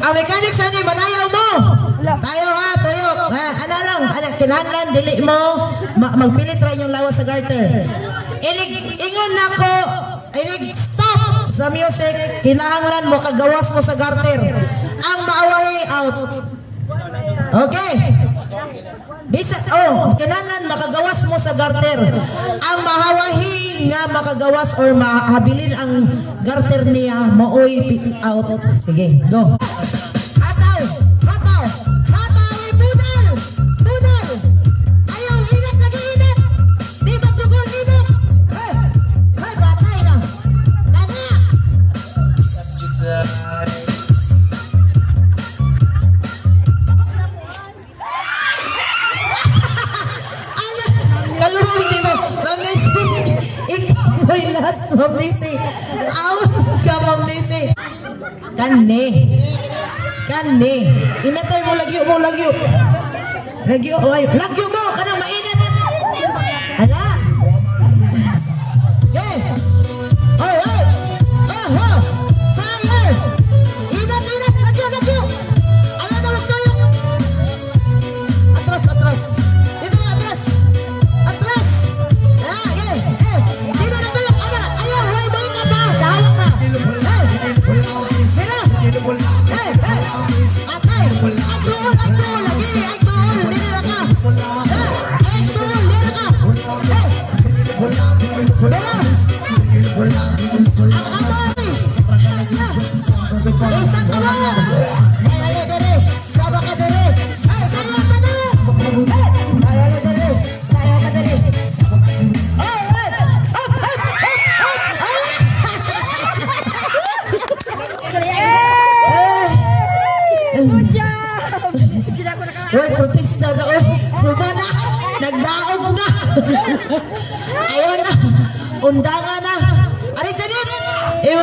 Ang mechanics ani manayaw mo. Tayo ha, tayo. Ano lang, kinahanglan dili mo magpilit ra yung lawas sa garter. Ingon nako, stop sa music. Kinahanglan mo kagawas mo sa garter. Ang maawahi out. Okay. Bisa kinahanglan makagawas mo sa garter. Ang mahawahi nga makagawas or mahabilin ang garter niya maoy out. Sige, go. Kani. Inatay mo lagyo. Lagyo mo kanang mainit. Ana. Hey. Alright. Fire. Inat lagyo. Ayan na wag tayo. Atras. Dito nga atras. Dito na tayo. Ayaw, hoy boy ka ba? Sa halak na. Uy, protesta na. Kumana, nagdaog na. Ayun na. Undangan